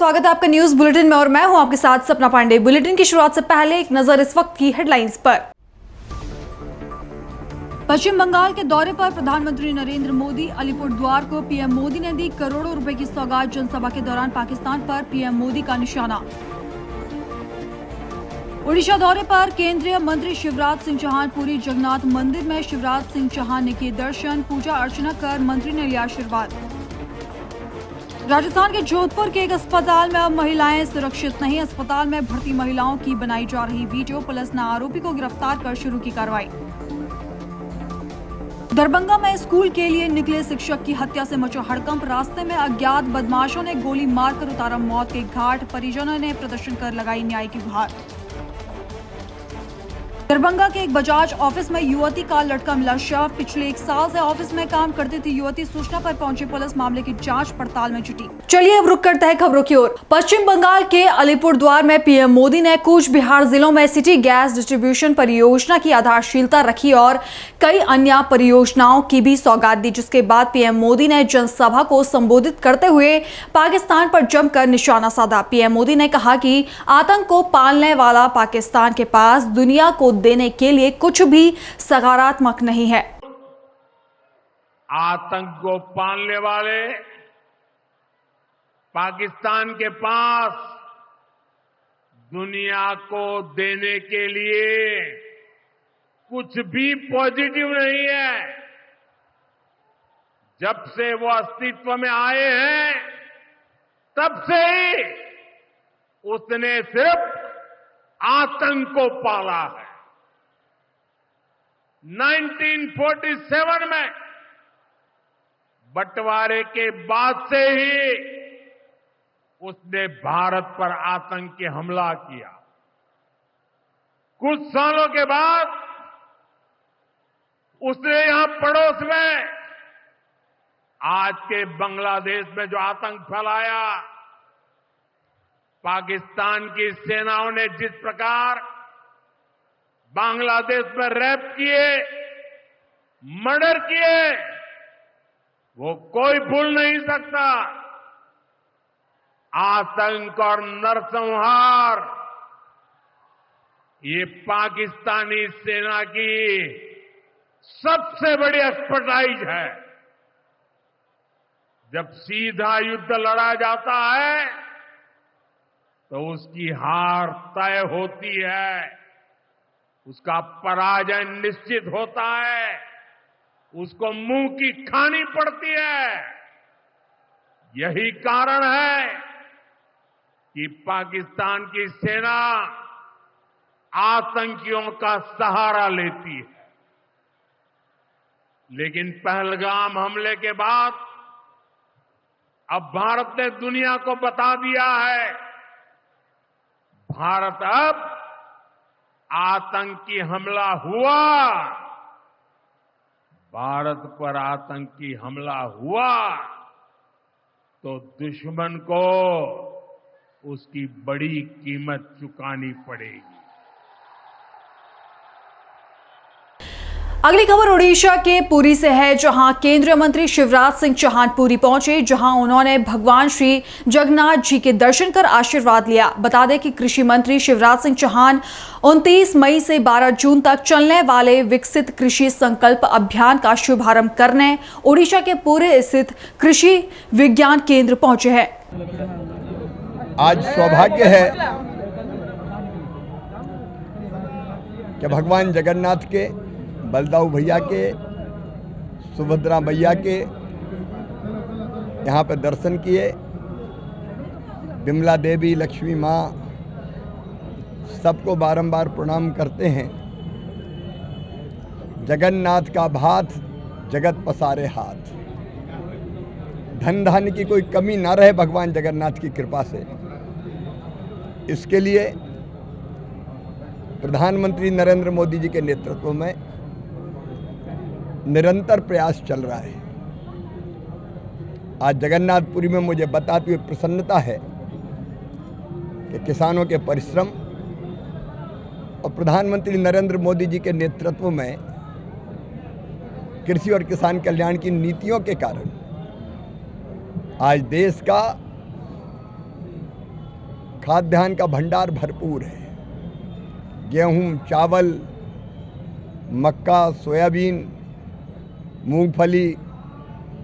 स्वागत है आपका न्यूज बुलेटिन में और मैं हूं आपके साथ सपना पांडे। बुलेटिन की शुरुआत से पहले एक नजर इस वक्त की हेडलाइंस पर। पश्चिम बंगाल के दौरे पर प्रधानमंत्री नरेंद्र मोदी। अलीपुरद्वार को पीएम मोदी ने दी करोड़ों रुपए की सौगात। जनसभा के दौरान पाकिस्तान पर पीएम मोदी का निशाना। ओडिशा दौरे पर केंद्रीय मंत्री शिवराज सिंह चौहान। पूरी जगन्नाथ मंदिर में शिवराज सिंह चौहान ने किए दर्शन। पूजा अर्चना कर मंत्री ने लिया आशीर्वाद। राजस्थान के जोधपुर के एक अस्पताल में अब महिलाएं सुरक्षित नहीं। अस्पताल में भर्ती महिलाओं की बनाई जा रही वीडियो। पुलिस ने आरोपी को गिरफ्तार कर शुरू की कार्रवाई। दरभंगा में स्कूल के लिए निकले शिक्षक की हत्या से मचा हड़कंप। रास्ते में अज्ञात बदमाशों ने गोली मारकर उतारा मौत के घाट। परिजनों ने प्रदर्शन कर लगाई न्याय की गुहार। दरभंगा के एक बजाज ऑफिस में युवती का लटका मिला शव। पिछले 1 साल से ऑफिस में काम करती थी युवती। सूचना पर पहुंची पुलिस मामले की जांच पड़ताल में जुटी। चलिए अब रुक करते हैं खबरों की ओर। पश्चिम बंगाल के अलीपुरद्वार में पीएम मोदी ने कूच बिहार जिलों में सिटी गैस डिस्ट्रीब्यूशन परियोजना की आधारशिलता रखी और कई अन्य परियोजनाओं की भी सौगात दी, जिसके बाद पीएम मोदी ने जनसभा को संबोधित करते हुए पाकिस्तान पर जमकर निशाना साधा। पीएम मोदी ने कहा कि आतंक को पालने वाला पाकिस्तान के पास दुनिया को देने के लिए कुछ भी सकारात्मक नहीं है। आतंक को पालने वाले पाकिस्तान के पास दुनिया को देने के लिए कुछ भी पॉजिटिव नहीं है। जब से वो अस्तित्व में आए हैं तब से ही उसने सिर्फ आतंक को पाला है। 1947 में बंटवारे के बाद से ही उसने भारत पर आतंकी हमला किया। कुछ सालों के बाद उसने यहां पड़ोस में आज के बांग्लादेश में जो आतंक फैलाया, पाकिस्तान की सेनाओं ने जिस प्रकार बांग्लादेश में रेप किए, मर्डर किए, वो कोई भूल नहीं सकता। आतंक और नरसंहार ये पाकिस्तानी सेना की सबसे बड़ी एक्सपर्टाइज है। जब सीधा युद्ध लड़ा जाता है तो उसकी हार तय होती है, उसका पराजय निश्चित होता है, उसको मुंह की खानी पड़ती है। यही कारण है कि पाकिस्तान की सेना आतंकियों का सहारा लेती है। लेकिन पहलगाम हमले के बाद अब भारत ने दुनिया को बता दिया है, भारत अब आतंकी हमला हुआ, भारत पर आतंकी हमला हुआ तो दुश्मन को उसकी बड़ी कीमत चुकानी पड़ेगी। अगली खबर ओडिशा के पुरी से है, जहां केंद्रीय मंत्री शिवराज सिंह चौहान पुरी पहुंचे, जहां उन्होंने भगवान श्री जगन्नाथ जी के दर्शन कर आशीर्वाद लिया। बता दें कि कृषि मंत्री शिवराज सिंह चौहान 29 मई से 12 जून तक चलने वाले विकसित कृषि संकल्प अभियान का शुभारंभ करने ओडिशा के पुरी स्थित कृषि विज्ञान केंद्र पहुंचे हैं। आज सौभाग्य है कि भगवान जगन्नाथ के, बलदाऊ भैया के, सुभद्रा मैया के यहाँ पर दर्शन किए। विमला देवी, लक्ष्मी माँ, सबको बारंबार प्रणाम करते हैं। जगन्नाथ का भात जगत पसारे हाथ। धन धान्य की कोई कमी ना रहे भगवान जगन्नाथ की कृपा से। इसके लिए प्रधानमंत्री नरेंद्र मोदी जी के नेतृत्व में निरंतर प्रयास चल रहा है। आज जगन्नाथपुरी में मुझे बताते हुए प्रसन्नता है कि किसानों के परिश्रम और प्रधानमंत्री नरेंद्र मोदी जी के नेतृत्व में कृषि और किसान कल्याण की नीतियों के कारण आज देश का खाद्यान्न का भंडार भरपूर है। गेहूं, चावल, मक्का, सोयाबीन, मूंगफली,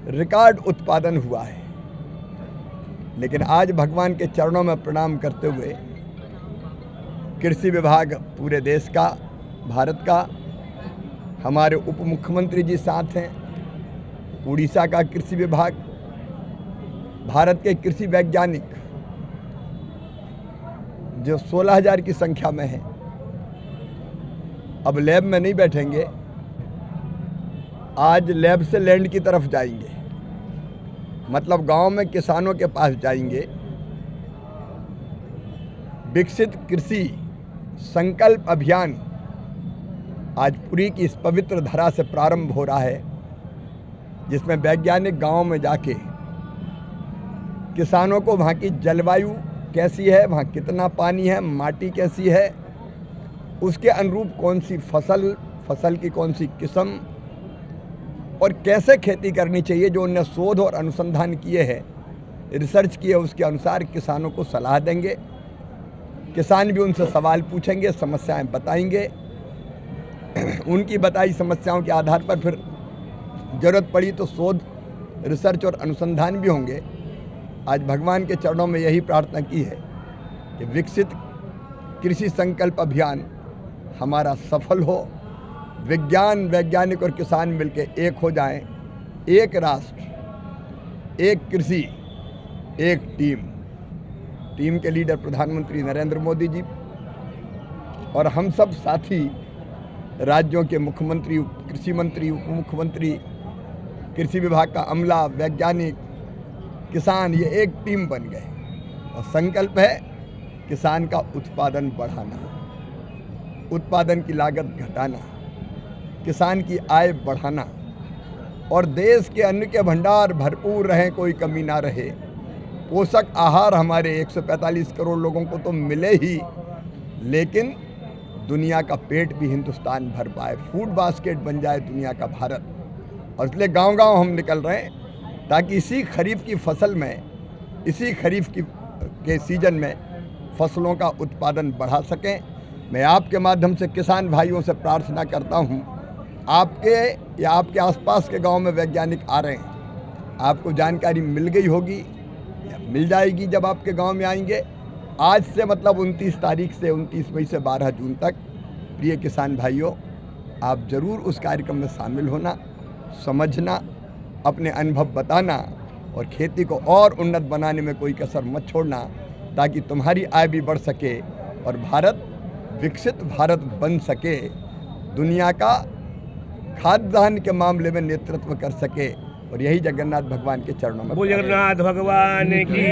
रिकॉर्ड उत्पादन हुआ है। लेकिन आज भगवान के चरणों में प्रणाम करते हुए कृषि विभाग पूरे देश का, भारत का, हमारे उप मुख्यमंत्री जी साथ हैं, उड़ीसा का कृषि विभाग, भारत के कृषि वैज्ञानिक जो 16,000 की संख्या में हैं, अब लैब में नहीं बैठेंगे, आज लैब से लैंड की तरफ जाएंगे। मतलब गांव में किसानों के पास जाएंगे। विकसित कृषि संकल्प अभियान आज पुरी की इस पवित्र धरा से प्रारंभ हो रहा है, जिसमें वैज्ञानिक गांव में जाके किसानों को वहाँ की जलवायु कैसी है, वहाँ कितना पानी है, माटी कैसी है, उसके अनुरूप कौन सी फसल की कौन सी किस्म और कैसे खेती करनी चाहिए, जो उन्होंने शोध और अनुसंधान किए हैं, रिसर्च किए, उसके अनुसार किसानों को सलाह देंगे। किसान भी उनसे सवाल पूछेंगे, समस्याएं बताएंगे। उनकी बताई समस्याओं के आधार पर फिर ज़रूरत पड़ी तो शोध, रिसर्च और अनुसंधान भी होंगे। आज भगवान के चरणों में यही प्रार्थना की है कि विकसित कृषि संकल्प अभियान हमारा सफल हो, विज्ञान, वैज्ञानिक और किसान मिलकर एक हो जाएं, एक राष्ट्र, एक कृषि, एक टीम के लीडर प्रधानमंत्री नरेंद्र मोदी जी और हम सब साथी राज्यों के मुख्यमंत्री, कृषि मंत्री, उप मुख्यमंत्री, कृषि विभाग का अमला, वैज्ञानिक, किसान, ये एक टीम बन गए और संकल्प है किसान का उत्पादन बढ़ाना, उत्पादन की लागत घटाना, किसान की आय बढ़ाना और देश के अन्न के भंडार भरपूर रहें, कोई कमी ना रहे। पोषक आहार हमारे 145 करोड़ लोगों को तो मिले ही, लेकिन दुनिया का पेट भी हिंदुस्तान भर पाए, फूड बास्केट बन जाए दुनिया का भारत। और इसलिए गांव-गांव हम निकल रहे हैं ताकि इसी खरीफ की फसल में, इसी खरीफ के सीजन में फसलों का उत्पादन बढ़ा सकें। मैं आपके माध्यम से किसान भाइयों से प्रार्थना करता हूं, आपके या आपके आसपास के गांव में वैज्ञानिक आ रहे हैं, आपको जानकारी मिल गई होगी या मिल जाएगी जब आपके गांव में आएंगे। आज से मतलब 29 तारीख से 29 मई से 12 जून तक, प्रिय किसान भाइयों, आप ज़रूर उस कार्यक्रम में शामिल होना, समझना, अपने अनुभव बताना और खेती को और उन्नत बनाने में कोई कसर मत छोड़ना, ताकि तुम्हारी आय भी बढ़ सके और भारत विकसित भारत बन सके, दुनिया का खाद्यान्न के मामले में नेतृत्व कर सके। और यही जगन्नाथ भगवान के चरणों में। बोल जगन्नाथ भगवान की।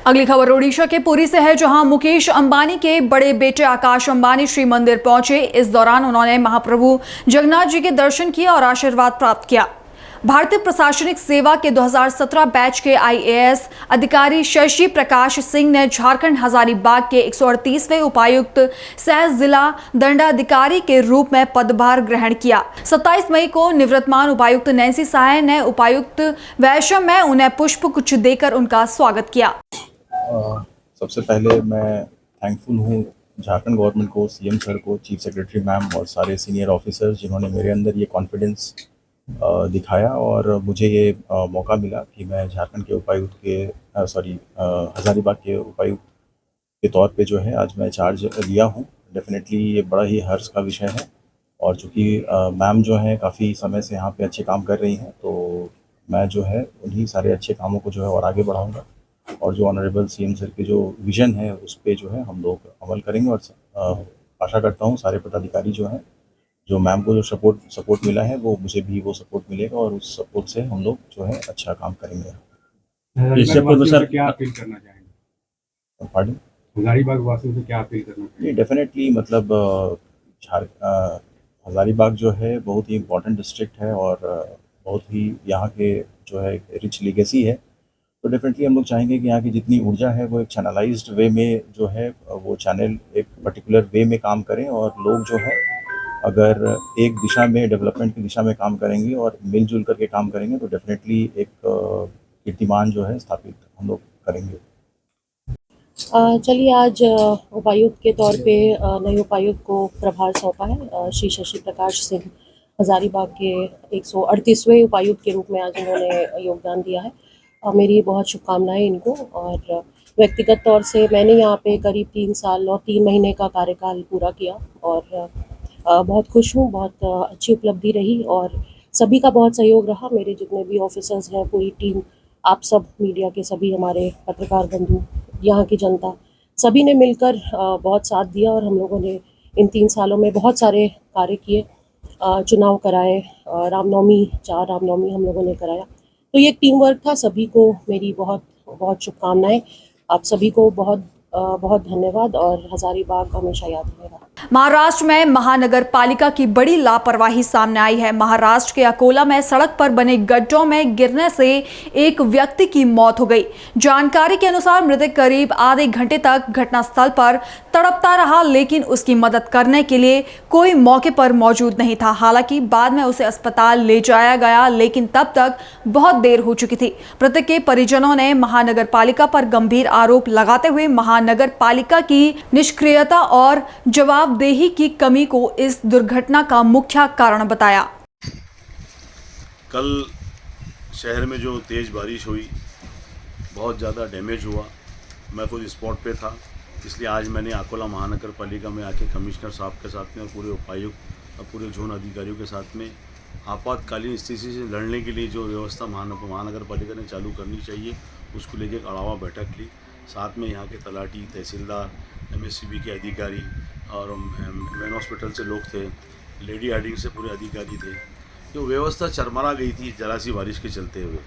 अगली खबर ओडिशा के पुरी से है, जहां मुकेश अंबानी के बड़े बेटे आकाश अंबानी श्री मंदिर पहुंचे। इस दौरान उन्होंने महाप्रभु जगन्नाथ जी के दर्शन किए और आशीर्वाद प्राप्त किया। भारतीय प्रशासनिक सेवा के 2017 बैच के IAS अधिकारी शशि प्रकाश सिंह ने झारखंड हजारीबाग के 138वें उपायुक्त सह जिला दंडाधिकारी के रूप में पदभार ग्रहण किया। 27 मई को निवृत्तमान उपायुक्त नैन्सी साय ने उपायुक्त वैशम में उन्हें पुष्प गुच्छ देकर उनका स्वागत किया। सबसे पहले मैं थैंकफुल हूँ झारखंड गवर्नमेंट को, CM सर को, चीफ सेक्रेटरी मैम और सारे सीनियर ऑफिसर्स जिन्होंने मेरे अंदर ये कॉन्फिडेंस दिखाया और मुझे ये मौका मिला कि मैं झारखंड के उपायुक्त के हजारीबाग के उपायुक्त के तौर पे जो है आज मैं चार्ज लिया हूँ। डेफिनेटली ये बड़ा ही हर्ष का विषय है और चूँकि मैम जो है काफ़ी समय से यहाँ पे अच्छे काम कर रही हैं, तो मैं जो है उन्हीं सारे अच्छे कामों को जो है और आगे बढ़ाऊँगा और जो ऑनरेबल CM सर की जो विज़न है उस पर जो है हम लोग अमल करेंगे। और आशा करता हूँ सारे पदाधिकारी जो हैं, जो मैम को जो सपोर्ट मिला है वो मुझे भी वो सपोर्ट मिलेगा और उस सपोर्ट से हम लोग जो है अच्छा काम करेंगे। इससे पूर्व सर क्या अपील करना चाहेंगे? पार्टी हजारीबाग वासियों से क्या अपील करना चाहिए? डेफिनेटली मतलब हजारीबाग जो है बहुत ही इम्पोर्टेंट डिस्ट्रिक्ट है और बहुत ही यहाँ के जो है रिच लीगेसी है, तो डेफिनेटली हम लोग चाहेंगे कि यहाँ की जितनी ऊर्जा है वो एक चैनलाइज्ड वे में जो है वो चैनल एक पर्टिकुलर वे में काम करें और लोग जो है अगर एक दिशा में डेवलपमेंट की दिशा में काम करेंगे और मिलजुल करके काम करेंगे तो डेफिनेटली एक कीर्तिमान जो है स्थापित हम लोग करेंगे। चलिए आज उपायुक्त के तौर पे नए उपायुक्त को प्रभार सौंपा है। श्री शशि प्रकाश सिंह हजारीबाग के 138वें उपायुक्त के रूप में आज इन्होंने योगदान दिया है। मेरी बहुत शुभकामनाएं इनको। और व्यक्तिगत तौर से मैंने यहाँ पे करीब 3 साल और 3 महीने का कार्यकाल पूरा किया और बहुत खुश हूँ। बहुत अच्छी उपलब्धि रही और सभी का बहुत सहयोग रहा। मेरे जितने भी ऑफिसर्स हैं, पूरी टीम, आप सब मीडिया के सभी हमारे पत्रकार बंधु, यहाँ की जनता, सभी ने मिलकर बहुत साथ दिया और हम लोगों ने इन 3 सालों में बहुत सारे कार्य किए। चुनाव कराए, रामनवमी 4 रामनवमी हम लोगों ने कराया। तो ये एक टीम वर्क था। सभी को मेरी बहुत बहुत शुभकामनाएं। आप सभी को बहुत बहुत धन्यवाद और हजारीबाग हमेशा याद रहेगा। महाराष्ट्र में महानगर पालिका की बड़ी लापरवाही सामने आई है। महाराष्ट्र के अकोला में सड़क पर बने गड्ढों में गिरने से एक व्यक्ति की मौत हो गई। जानकारी के अनुसार मृतक करीब आधे घंटे तक घटनास्थल पर तड़पता रहा, लेकिन उसकी मदद करने के लिए कोई मौके पर मौजूद नहीं था। हालांकि बाद में उसे अस्पताल ले जाया गया, लेकिन तब तक बहुत देर हो चुकी थी। मृतक के परिजनों ने महानगर पालिका पर गंभीर आरोप लगाते हुए महानगर पालिका की निष्क्रियता और जवाबदेही की कमी को इस दुर्घटना का मुख्य कारण बताया। कल शहर में जो तेज़ बारिश हुई, बहुत ज़्यादा डैमेज हुआ। मैं खुद स्पॉट पे था, इसलिए आज मैंने अकोला महानगर पालिका में आके कमिश्नर साहब के साथ में और पूरे उपायुक्त और पूरे जोन अधिकारियों के साथ में आपातकालीन स्थिति से लड़ने के लिए जो व्यवस्था महानगर पालिका ने चालू करनी चाहिए, उसको लेकर एक अड़ावा बैठक ली। साथ में यहाँ के तलाटी, तहसीलदार, MSCB के अधिकारी और मैन हॉस्पिटल से लोग थे, लेडी हार्डिंग से पूरे अधिकारी थे। जो व्यवस्था चरमरा गई थी जरा सी बारिश के चलते हुए,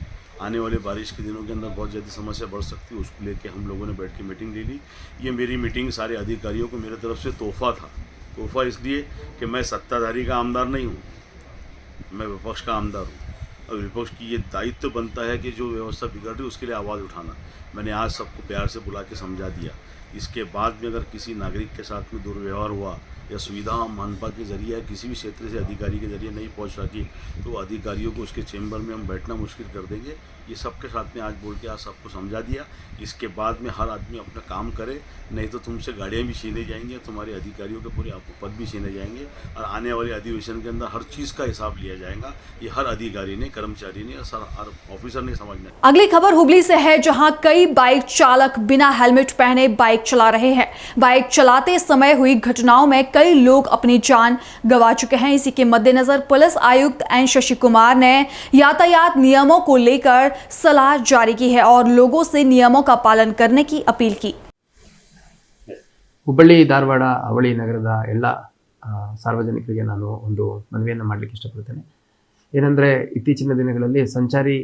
आने वाले बारिश के दिनों के अंदर बहुत ज़्यादा समस्या बढ़ सकती है, उसको लेके हम लोगों ने बैठ के मीटिंग ले ली। ये मेरी मीटिंग सारे अधिकारियों को मेरे तरफ से तोहफा था। तोहफा इसलिए कि मैं सत्ताधारी का आमदार नहीं हूँ, मैं विपक्ष का आमदार हूँ और विपक्ष की ये दायित्व बनता है कि जो व्यवस्था बिगड़ रही है उसके लिए आवाज़ उठाना। मैंने आज सबको प्यार से बुला के समझा दिया। इसके बाद में अगर किसी नागरिक के साथ में दुर्व्यवहार हुआ या सुविधा मनपा के जरिए या किसी भी क्षेत्र से अधिकारी के जरिए नहीं पहुंच सकी, तो अधिकारियों को उसके चैम्बर में हम बैठना मुश्किल कर देंगे। ये सबके साथ में आज बोल के आज सबको समझा दिया। इसके बाद में हर आदमी अपना काम करे, नहीं तो तुमसे गाड़ियाँ भी छीने जाएंगी, तुम्हारे अधिकारियों के पूरे आपको पद भी छीने जाएंगे और आने वाले अधिवेशन के अंदर हर चीज़ का हिसाब लिया जाएगा। ये हर अधिकारी ने, कर्मचारी ने, हर ऑफिसर ने समझना। अगली खबर हुगली से है, जहां कई बाइक चालक बिना हेलमेट पहने बाइक चला रहे हैं। बाइक चलाते समय हुई घटनाओं में कई लोग अपनी जान गंवा चुके हैं। इसी के मद्देनजर पुलिस आयुक्त एन शशि कुमार ने यातायात नियमों को लेकर सलाह जारी की है और लोगों से नियमों का पालन करने की अपील की। ಹುಬ್ಬಳ್ಳಿ ಧಾರವಾಡ ಅವಳಿ ನಗರದ ಎಲ್ಲ ಸಾರ್ವಜನಿಕರಿಗೆ ನಾನು ಒಂದು ಮನವಿಯನ್ನು ಮಾಡಲಿಕ್ಕೆ ಇಷ್ಟಪಡ್ತೇನೆ. ಏನಂದರೆ, ಇತ್ತೀಚಿನ ದಿನಗಳಲ್ಲಿ ಸಂಚಾರಿ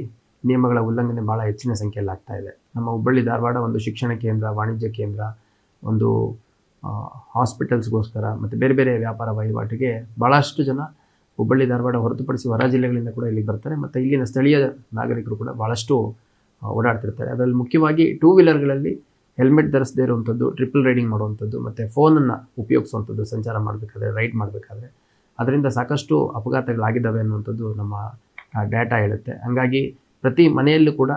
ನಿಯಮಗಳ ಉಲ್ಲಂಘನೆ ಭಾಳ ಹೆಚ್ಚಿನ ಸಂಖ್ಯೆಯಲ್ಲಿ ಆಗ್ತಾ ಇದೆ. ನಮ್ಮ ಹುಬ್ಬಳ್ಳಿ ಧಾರವಾಡ ಒಂದು ಶಿಕ್ಷಣ ಕೇಂದ್ರ, ವಾಣಿಜ್ಯ ಕೇಂದ್ರ, ಒಂದು ಹಾಸ್ಪಿಟಲ್ಸ್ಗೋಸ್ಕರ ಮತ್ತು ಬೇರೆ ಬೇರೆ ವ್ಯಾಪಾರ ವಹಿವಾಟಿಗೆ ಭಾಳಷ್ಟು ಜನ ಹುಬ್ಬಳ್ಳಿ ಧಾರವಾಡ ಹೊರತುಪಡಿಸಿ ಹೊರ ಜಿಲ್ಲೆಗಳಿಂದ ಕೂಡ ಇಲ್ಲಿಗೆ ಬರ್ತಾರೆ ಮತ್ತು ಇಲ್ಲಿನ ಸ್ಥಳೀಯ ನಾಗರಿಕರು ಕೂಡ ಭಾಳಷ್ಟು ಓಡಾಡ್ತಿರ್ತಾರೆ. ಅದರಲ್ಲಿ ಮುಖ್ಯವಾಗಿ 2 ವೀಲರ್ಗಳಲ್ಲಿ ಹೆಲ್ಮೆಟ್ ಧರಿಸದೇ ಇರುವಂಥದ್ದು, ಟ್ರಿಪಲ್ ರೈಡಿಂಗ್ ಮಾಡುವಂಥದ್ದು ಮತ್ತು ಫೋನನ್ನು ಉಪಯೋಗಿಸುವಂಥದ್ದು ಸಂಚಾರ ಮಾಡಬೇಕಾದ್ರೆ, ರೈಡ್ ಮಾಡಬೇಕಾದ್ರೆ, ಅದರಿಂದ ಸಾಕಷ್ಟು ಅಪಘಾತಗಳಾಗಿದ್ದಾವೆ ಅನ್ನುವಂಥದ್ದು ನಮ್ಮ ಡೇಟಾ ಹೇಳುತ್ತೆ. ಹಾಗಾಗಿ ಪ್ರತಿ ಮನೆಯಲ್ಲೂ ಕೂಡ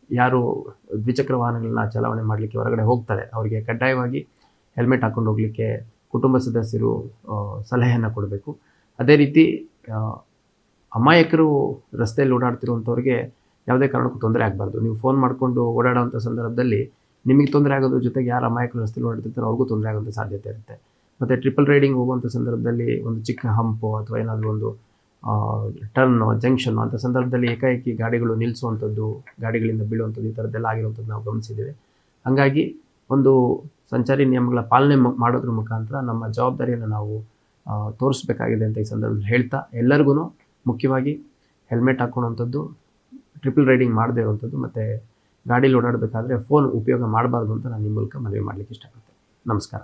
ಯಾರು ದ್ವಿಚಕ್ರ ವಾಹನಗಳನ್ನ ಚಾಲನೆ ಮಾಡಲಿಕ್ಕೆ ಹೊರಗಡೆ ಹೋಗ್ತಾರೆ ಅವರಿಗೆ ಕಡ್ಡಾಯವಾಗಿ ಹೆಲ್ಮೆಟ್ ಹಾಕ್ಕೊಂಡು ಹೋಗಲಿಕ್ಕೆ ಕುಟುಂಬ ಸದಸ್ಯರು ಸಲಹೆಯನ್ನು ಕೊಡಬೇಕು. ಅದೇ ರೀತಿ ಅಮಾಯಕರು ರಸ್ತೆಯಲ್ಲಿ ಓಡಾಡ್ತಿರುವಂಥವ್ರಿಗೆ ಯಾವುದೇ ಕಾರಣಕ್ಕೂ ತೊಂದರೆ ಆಗಬಾರ್ದು. ನೀವು ಫೋನ್ ಮಾಡಿಕೊಂಡು ಓಡಾಡೋವಂಥ ಸಂದರ್ಭದಲ್ಲಿ ನಿಮಗೆ ತೊಂದರೆ ಆಗೋದ್ರ ಜೊತೆಗೆ ಯಾರು ಅಮಾಯಕರು ರಸ್ತೆಯಲ್ಲಿ ಓಡಾಡ್ತಿರ್ತಾರೆ ಅವ್ರಿಗೂ ತೊಂದರೆ ಆಗೋಂಥ ಸಾಧ್ಯತೆ ಇರುತ್ತೆ. ಮತ್ತು ಟ್ರಿಪಲ್ ರೈಡಿಂಗ್ ಹೋಗುವಂಥ ಸಂದರ್ಭದಲ್ಲಿ ಒಂದು ಚಿಕ್ಕ ಹಂಪು ಅಥವಾ ಏನಾದರೂ ಒಂದು ಟರ್ನು, ಜಂಕ್ಷನ್ನು ಅಂಥ ಸಂದರ್ಭದಲ್ಲಿ ಏಕಾಏಕಿ ಗಾಡಿಗಳು ನಿಲ್ಲಿಸುವಂಥದ್ದು, ಗಾಡಿಗಳಿಂದ ಬೀಳುವಂಥದ್ದು, ಈ ಥರದ್ದೆಲ್ಲ ಆಗಿರುವಂಥದ್ದು ನಾವು ಗಮನಿಸಿದ್ದೇವೆ. ಹಾಗಾಗಿ ಒಂದು ಸಂಚಾರಿ ನಿಯಮಗಳ ಪಾಲನೆ ಮಾಡೋದ್ರ ಮುಖಾಂತರ ನಮ್ಮ ಜವಾಬ್ದಾರಿಯನ್ನು ನಾವು ತೋರಿಸ್ಬೇಕಾಗಿದೆ ಅಂತ ಈ ಸಂದರ್ಭದಲ್ಲಿ ಹೇಳ್ತಾ, ಎಲ್ಲರಿಗೂ ಮುಖ್ಯವಾಗಿ ಹೆಲ್ಮೆಟ್ ಹಾಕೊಳ್ಳುವಂಥದ್ದು, ಟ್ರಿಪಲ್ ರೈಡಿಂಗ್ ಮಾಡದೇ ಇರುವಂಥದ್ದು ಮತ್ತು ಗಾಡೀಲಿ ಓಡಾಡಬೇಕಾದ್ರೆ ಫೋನ್ ಉಪಯೋಗ ಮಾಡಬಾರ್ದು ಅಂತ ನಾನು ಈ ಮೂಲಕ ಮನವಿ ಮಾಡಲಿಕ್ಕೆ ಇಷ್ಟಪಡ್ತೇನೆ. ನಮಸ್ಕಾರ.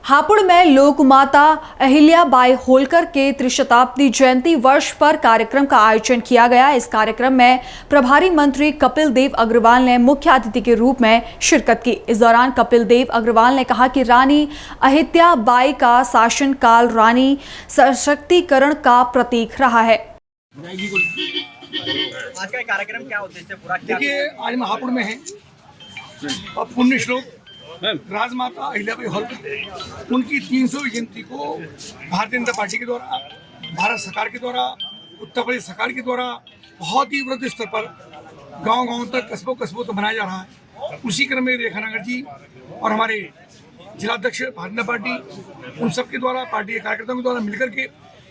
हापुड़ में लोक माता अहिल्याबाई होलकर के त्रिशताब्दी जयंती वर्ष पर कार्यक्रम का आयोजन किया गया। इस कार्यक्रम में प्रभारी मंत्री कपिल देव अग्रवाल ने मुख्य अतिथि के रूप में शिरकत की। इस दौरान कपिल देव अग्रवाल ने कहा कि रानी अहिल्याबाई का शासनकाल रानी सशक्तिकरण का प्रतीक रहा है। आज का कार्यक्रम क्या उद्देश्य पूरा? देखिए, आज हम हापुड़ में हैं और पुण्य श्लोक राजमाता अहिल्याबाई होलकर उनकी 300वीं जयंती को भारतीय जनता पार्टी के द्वारा, भारत सरकार के द्वारा, उत्तर प्रदेश सरकार के द्वारा बहुत ही वृहद स्तर पर गांव-गांव तक, कस्बों तक मनाया जा रहा है। उसी क्रम में रेखा नागर जी और हमारे जिलाध्यक्ष भारतीय जनता पार्टी उन सब के द्वारा, पार्टी के कार्यकर्ताओं के द्वारा मिलकर के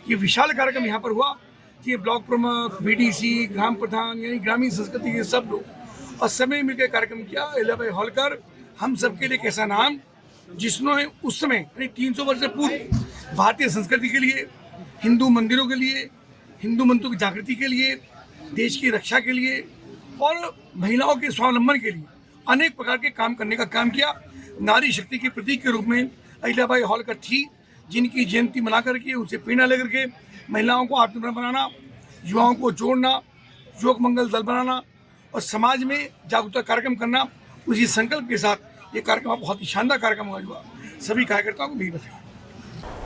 ये विशाल कार्यक्रम यहाँ पर हुआ कि ब्लॉक प्रमुख, बीडीसी, ग्राम प्रधान यानी ग्रामीण संस्कृति के सब लोग और समय मिलकर कार्यक्रम किया। अहिल्याबाई होलकर हम सबके लिए एक ऐसा नाम जिसने उस समय यानी 300 वर्ष से पूर्व भारतीय संस्कृति के लिए, हिंदू मंदिरों के लिए, हिंदू मंत्रों की जागृति के लिए, देश की रक्षा के लिए और महिलाओं के स्वावलंबन के लिए अनेक प्रकार के काम करने का काम किया। नारी शक्ति के प्रतीक के रूप में अहिल्याबाई होलकर थी, जिनकी जयंती मना करके उनसे प्रेरणा लेकर के महिलाओं को आत्मनिर्भर बनाना, युवाओं को जोड़ना, युवक मंगल दल बनाना और समाज में जागरूकता कार्यक्रम करना, उसी संकल्प के साथ ये कार्यक्रम बहुत ही शानदार कार्यक्रम हुआ। सभी कार्यकर्ताओं को भी बधाई।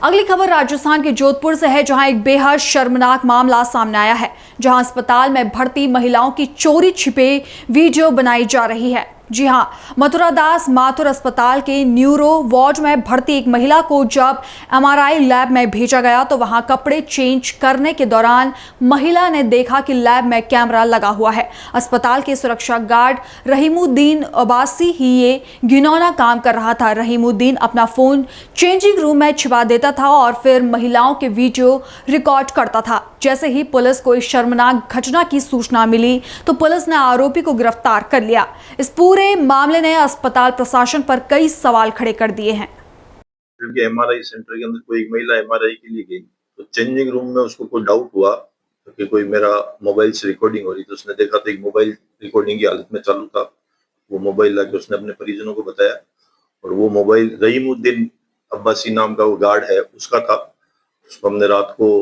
अगली खबर राजस्थान के जोधपुर से है, जहां एक बेहद शर्मनाक मामला सामने आया है, जहां अस्पताल में भर्ती महिलाओं की चोरी छिपे वीडियो बनाई जा रही है। जी हां, मथुरा दास माथुर अस्पताल के न्यूरो वार्ड में भर्ती एक महिला को जब एमआरआई लैब में भेजा गया तो वहां कपड़े चेंज करने के दौरान महिला ने देखा कि लैब में कैमरा लगा हुआ है। अस्पताल के सुरक्षा गार्ड रहीमुद्दीन अब्बासी ही ये घिनौना काम कर रहा था। रहीमुद्दीन अपना फोन चेंजिंग रूम में छिपा देता था और फिर महिलाओं के वीडियो रिकॉर्ड करता था। जैसे ही पुलिस को इस शर्मनाक घटना की सूचना मिली तो पुलिस ने आरोपी को गिरफ्तार कर लिया। इस पूरे मामले ने अस्पताल प्रशासन पर कई सवाल खड़े कर दिए हैं। क्योंकि एमआरआई सेंटर के अंदर कोई एक महिला एमआरआई के लिए गई तो चेंजिंग रूम में उसको कोई डाउट हुआ कि कोई मेरा मोबाइल से रिकॉर्डिंग हो रही, तो उसने देखा तो एक मोबाइल रिकॉर्डिंग की हालत में चालू था। वो मोबाइल लाके उसने अपने परिजनों को बताया और वो मोबाइल रहीमुद्दीन अब्बासी नाम का वो गार्ड है उसका था। उसको हमने रात को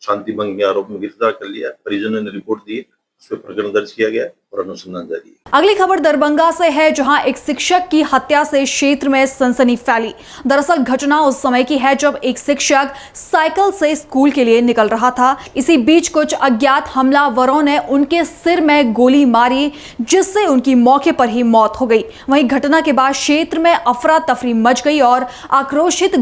शांति भंग के आरोप में गिरफ्तार कर लिया। परिजनों ने रिपोर्ट दी, उस पर प्रकरण दर्ज किया गया और अनुसंधान जारी है। अगली खबर दरभंगा से है, जहां एक शिक्षक की हत्या से क्षेत्र में सनसनी फैली। दरअसल घटना उस समय की है जब एक शिक्षक साइकिल से स्कूल के लिए निकल रहा था। इसी बीच कुछ अज्ञात हमलावरों ने उनके सिर में गोली मारी, जिससे उनकी मौके पर ही मौत हो गई। वहीं घटना के बाद क्षेत्र में अफरा तफरी मच गई और आक्रोशित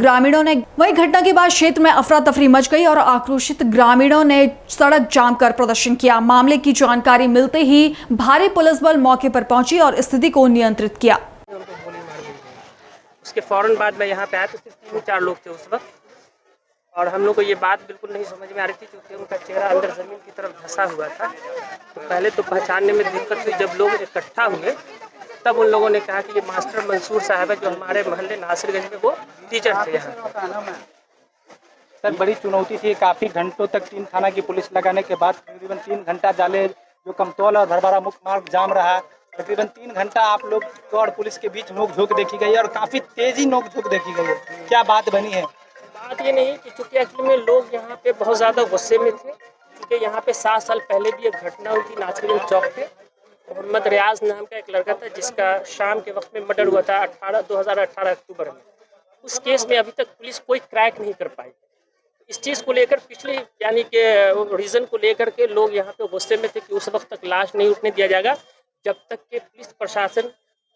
ग्रामीणों ने सड़क जाम कर प्रदर्शन किया। मामले की जानकारी मिलते ही भारी पुलिस बल मौके पर पहुंची और स्थिति को नियंत्रित किया। उसके फौरन बाद मैं यहाँ पे आया तो सिर्फ 3-4 लोग थे उस वक्त, और हम लोग को ये बात बिल्कुल नहीं समझ में आ रही थी क्योंकि उनका चेहरा अंदर जमीन की तरफ धंसा हुआ था। तो पहले तो पहचानने में दिक्कत हुई। जब लोग इकट्ठा हुए तब उन लोगों ने कहा कि ये मास्टर मंसूर साहब है, जो हमारे मोहल्ले नासिरगंज में वो टीचर थे यहाँ। सर बड़ी चुनौती थी, काफ़ी घंटों तक 3 थाना की पुलिस लगाने के बाद तकरीबन 3 घंटा जाले जो कमतौल और भरभरा मुख्य मार्ग जाम रहा। तकरीबन 3 घंटा आप लोग और पुलिस के बीच नोकझोंक देखी गई और काफ़ी तेजी नोकझोंक देखी गई है। क्या बात बनी है? बात ये नहीं कि चूँकि एक्चुअली में लोग यहाँ पे बहुत ज़्यादा गुस्से में थे, क्योंकि यहाँ पे 7 साल पहले भी एक घटना हुई थी नासिरगंज चौक पे। मोहम्मद रियाज नाम का एक लड़का था जिसका शाम के वक्त में मर्डर हुआ था 2018 अक्टूबर में। उस केस में अभी तक पुलिस कोई क्रैक नहीं कर पाई। इस चीज़ को लेकर पिछले यानी कि रीज़न को लेकर के लोग यहाँ पे गुस्से में थे कि उस वक्त तक लाश नहीं उठने दिया जाएगा जब तक कि पुलिस प्रशासन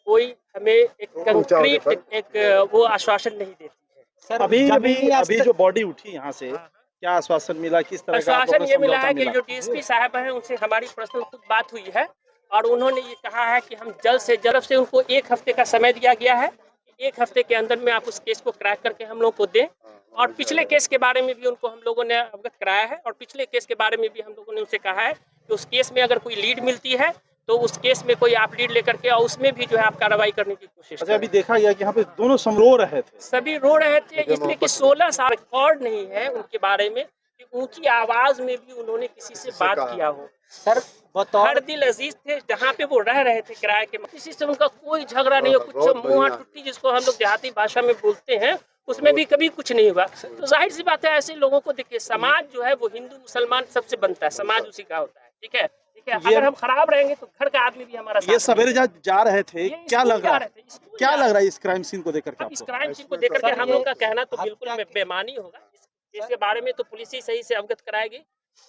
कोई हमें एक कंक्रीट एक वो आश्वासन नहीं देती है। सर अभी जो बॉडी उठी यहाँ से क्या आश्वासन मिला, किस तरह का आश्वासन ये मिला है कि जो डीएसपी साहब हैं उनसे हमारी पर्सनल खुद बात हुई है और उन्होंने ये कहा है कि हम जल्द से जल्द से उनको 1 हफ्ते का समय दिया गया है। 1 हफ्ते के अंदर में आप उस केस को क्रैक करके हम लोग को दें। और पिछले केस के बारे में भी उनको हम लोगों ने अवगत कराया है और पिछले केस के बारे में भी हम लोगों ने उनसे कहा है कि उस केस में अगर कोई लीड मिलती है तो उस केस में कोई आप लीड लेकर के और उसमें भी जो है आप कार्रवाई करने की कोशिश करें। अभी देखा गया कि यहाँ पे दोनों सम रो रहे थे, सभी रो रहे थे, इसलिए कि 16 साल रिकॉर्ड नहीं है उनके बारे में कि ऊंची आवाज में भी उन्होंने किसी से बात किया हो। सर हर दिल अजीज थे जहाँ पे वो रह रहे थे किराए के, किसी से उनका कोई झगड़ा नहीं हो, कुछ मुँह टुट्टी जिसको हम लोग देहाती भाषा में बोलते हैं उसमें भी कभी कुछ नहीं हुआ। तो जाहिर सी बात है ऐसे लोगों को देखिए, समाज जो है वो हिंदू मुसलमान सबसे बनता है, समाज उसी का होता है। ठीक है, अगर हम खराब रहेंगे तो घर का आदमी भी हमारा ये सवेरे जा रहे थे, क्या लग रहा है इस क्राइम सीन को देकर के? इस क्राइम सीन को देकर के हम लोग का कहना तो बिल्कुल बेमानी होगा। इसके बारे में तो पुलिस ही सही से अवगत कराएगी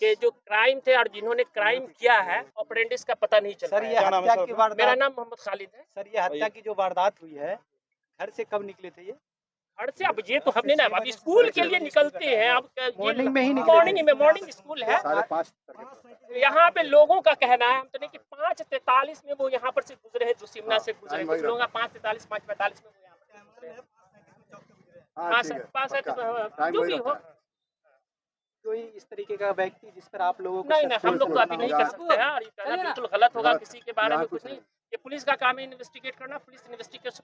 कि जो क्राइम थे और जिन्होंने क्राइम किया है ऑपरेंडिस का पता नहीं चला। सर ये हत्या की वारदात, मेरा नाम मोहम्मद खालिद है। सर ये हत्या की जो वारदात हुई है घर से कब निकले थे ये? घर से अब ये तो हमने ना अभी स्कूल के लिए निकलते हैं, अब मॉर्निंग में ही निकले? मॉर्निंग स्कूल है। 5:30 यहाँ पे लोगों का कहना है, हम तो नहीं कि 5:43 में वो यहाँ पर से गुजरे हैं, जो सिमना से गुजरे, कुछ लोग 5:43 5:45 में वो यहाँ पर गुजरे हैं। जो भी हो, कोई इस तरीके का व्यक्ति जिस पर आप लोगों को नहीं हम लोग तो अभी नहीं कर सकते हैं, और ये कहना बिल्कुल गलत होगा किसी के बारे में कुछ नहीं। ये पुलिस का काम है इन्वेस्टिगेट करना, पुलिस इन्वेस्टिगेशन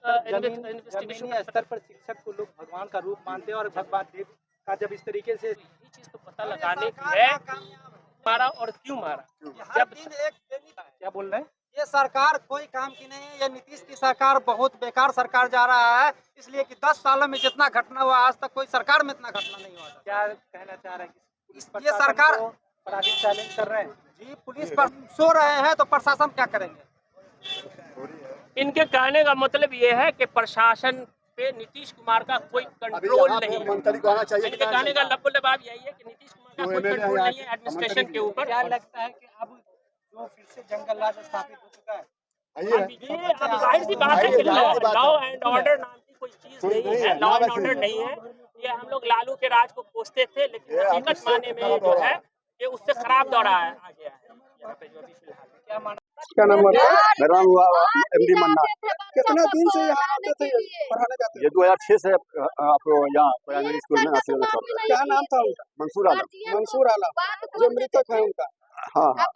जमीनी स्तर पर शिक्षक को लोग भगवान का रूप मानते हैं, और भगवान देव का जब इस तरीके से यही चीज तो पता लगाने की है, मारा और क्यों मारा। जब क्या बोल रहे हैं? ये सरकार कोई काम की नहीं है, ये नीतीश की सरकार बहुत बेकार सरकार जा रहा है, इसलिए कि 10 सालों में जितना घटना हुआ आज तक कोई सरकार में इतना घटना नहीं हुआ। क्या कहना चाह रहे हैं? ये सरकार चैलेंज कर रहे हैं जी, पुलिस पर सो रहे हैं तो प्रशासन क्या करेंगे? इनके कहने का मतलब ये है कि प्रशासन पे नीतीश कुमार का कोई कंट्रोल नहीं है। इनके कहने का मतलब यही है कि नीतीश कुमार का कोई कंट्रोल नहीं है एडमिनिस्ट्रेशन के ऊपर। क्या लगता है कि अब जो फिर से जंगल राज स्थापित हो चुका है? अब जाहिर सी बात है कि लॉ एंड ऑर्डर नाम की कोई चीज नहीं है, लॉ एंड ऑर्डर नहीं है। ये हम लोग लालू के राज को कोसते थे, लेकिन हकीकत माने में जो है ये उससे खराब दौरा है आ गया है यहाँ पे जो अभी फिलहाल। क्या माना? क्या नाम है? मेरा नाम हुआ MD मन्ना। कितना दिन से यहाँ आते थे पढ़ाने जाते थे? ये 2006 से आप यहाँ प्राइमरी स्कूल में आते हैं। क्या नाम था उनका? मंसूर आलम। मंसूर आलम जो मृतक है उनका? हाँ हाँ।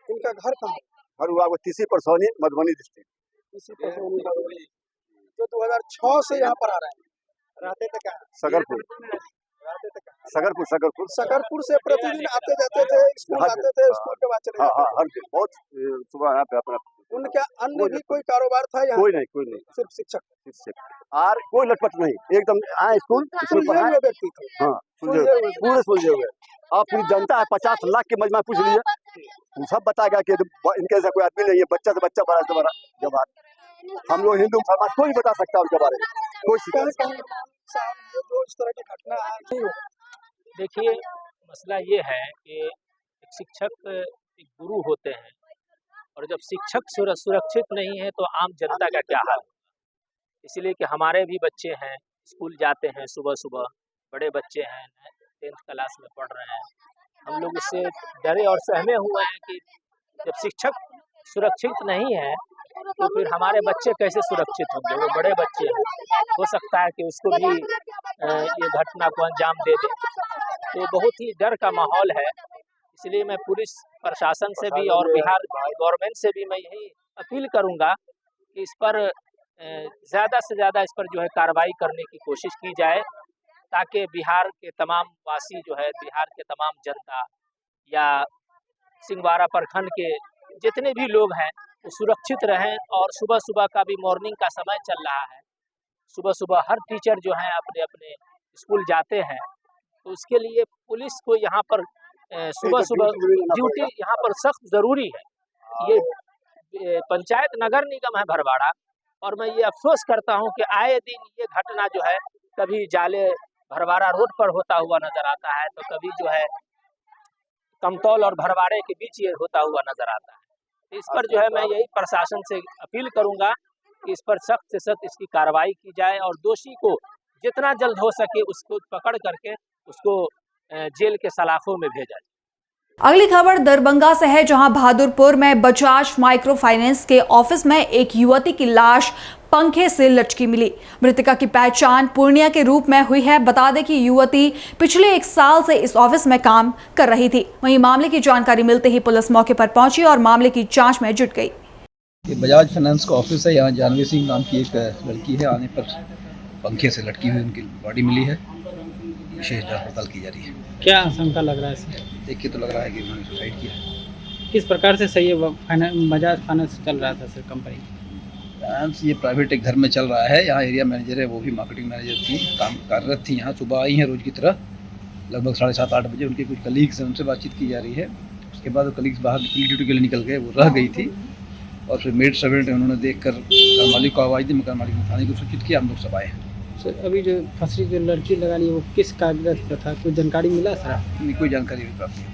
इनका घर कहाँ? घर हुआ तीसरी परसौनी मधुबनी डिस्ट्रिक्ट। तीसरी परसौनी जो 2006 से यहाँ पर आ रहे हैं। रहते थे कहाँ? सकरपुर। सकरपुर से प्रतिदिन आते जाते थे, स्कूल आते थे, स्कूल के बाद चले जाते थे। हर दिन बहुत सुबह यहाँ पे अपना। उनका अन्य भी कोई कारोबार था यहाँ? कोई नहीं, सिर्फ शिक्षक। और कोई लटपट नहीं, एकदम आए स्कूल पढ़ाए व्यक्ति थे। हाँ, पूरे सुलझे हुए। आप पूरी जनता है, 50 लाख के मजमा पूछ लीजिए, सब बताएगा कि इनके ऐसा कोई आदमी नहीं है। बच्चा से बच्चा बड़ा से बड़ा जब हम लोग हिंदू मुसलमान कोई बता सकता है उनके बारे में, कोई शिकायत जो इस तरह की घटना नहीं हो। देखिए मसला ये है कि एक शिक्षक एक गुरु होते हैं, और जब शिक्षक सुरक्षित नहीं है तो आम जनता का क्या हाल है। इसलिए कि हमारे भी बच्चे हैं, स्कूल जाते हैं सुबह सुबह, बड़े बच्चे हैं 10th क्लास में पढ़ रहे हैं। हम लोग इससे डरे और सहमे हुए हैं कि जब शिक्षक सुरक्षित नहीं है तो फिर हमारे बच्चे कैसे सुरक्षित होंगे। वो बड़े बच्चे हैं, हो सकता है कि उसको भी ये घटना को अंजाम दे दे, तो बहुत ही डर का माहौल है। इसलिए मैं पुलिस प्रशासन से भी और बिहार गवर्नमेंट से भी मैं यही अपील करूंगा कि इस पर ज़्यादा से ज़्यादा इस पर जो है कार्रवाई करने की कोशिश की जाए, ताकि बिहार के तमाम वासी जो है, बिहार के तमाम जनता या सिंहवाड़ा प्रखंड के जितने भी लोग हैं वो सुरक्षित रहें। और सुबह सुबह का भी मॉर्निंग का समय चल रहा है, सुबह सुबह हर टीचर जो हैं अपने अपने स्कूल जाते हैं, तो उसके लिए पुलिस को यहाँ पर सुबह सुबह ड्यूटी यहाँ पर सख्त ज़रूरी है। ये पंचायत नगर निगम है भरवाड़ा, और मैं ये अफसोस करता हूँ कि आए दिन ये घटना जो है कभी जाले भरवाड़ा रोड पर होता हुआ नजर आता है, तो कभी जो है कमतौल और भरवाड़े के बीच ये होता हुआ नजर आता है। इस पर जो है मैं यही प्रशासन से अपील करूंगा कि इस पर सख्त से सख्त इसकी कार्रवाई की जाए, और दोषी को जितना जल्द हो सके उसको पकड़ करके उसको जेल के सलाखों में भेजा जाए। अगली खबर दरभंगा से है, जहां बहादुरपुर में बजाज माइक्रो फाइनेंस के ऑफिस में एक युवती की लाश पंखे से लटकी मिली। मृतका की पहचान पूर्णिया के रूप में हुई है। बता दें कि युवती पिछले 1 साल से इस ऑफिस में काम कर रही थी। वहीं मामले की जानकारी मिलते ही पुलिस मौके पर पहुंची और मामले की जांच में जुट गई। ये बजाज फाइनेंस का ऑफिस है, यहाँ जानवी सिंह नाम की एक लड़की है, आने पर पंखे से लटकी हुई उनकी बॉडी मिली है। विशेष जांच पड़ताल की जा रही है। क्या आशंका लग रहा है इसमें? देख के तो लग रहा है कि उन्होंने सुसाइड किया है। किस प्रकार से सही बजाज फाइनेंस चल रहा था सर कंपनी? फाइनेंस ये प्राइवेट एक घर में चल रहा है। यहाँ एरिया मैनेजर है, वो भी मार्केटिंग मैनेजर थी, काम कार्यरत थी। यहाँ सुबह आई हैं रोज़ की तरह, लगभग 7:30-8 बजे। उनके कुछ कलीग्स हैं, उनसे बातचीत की जा रही है। उसके बाद वो कलीग्स बाहर फील्ड ड्यूटी के लिए निकल गए, वो रह गई थी। और फिर मेड सर्वेंट है, उन्होंने देख कर मकान मालिक को आवाज़ दी, मकान मालिक ने थाने को सूचित किया, हम लोग सब आए। सर अभी जो फंसी जो लड़की लगा ली वो किस कागज पर था, कोई जानकारी मिला सर? नहीं, कोई जानकारी भी प्राप्त नहीं हुई।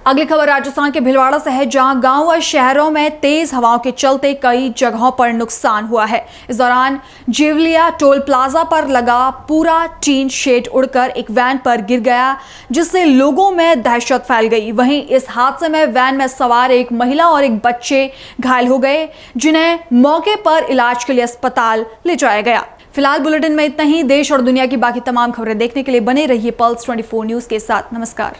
अगली खबर राजस्थान के भीलवाड़ा से है, जहां गांव और शहरों में तेज हवाओं के चलते कई जगहों पर नुकसान हुआ है। इस दौरान जेवलिया टोल प्लाजा पर लगा पूरा टीन शेड उड़कर एक वैन पर गिर गया, जिससे लोगों में दहशत फैल गई। वहीं इस हादसे में वैन में सवार एक महिला और एक बच्चे घायल हो गए, जिन्हें मौके पर इलाज के लिए अस्पताल ले जाया गया। फिलहाल बुलेटिन में इतना ही। देश और दुनिया की बाकी तमाम खबरें देखने के लिए बने रहिए पल्स 24 न्यूज के साथ। नमस्कार।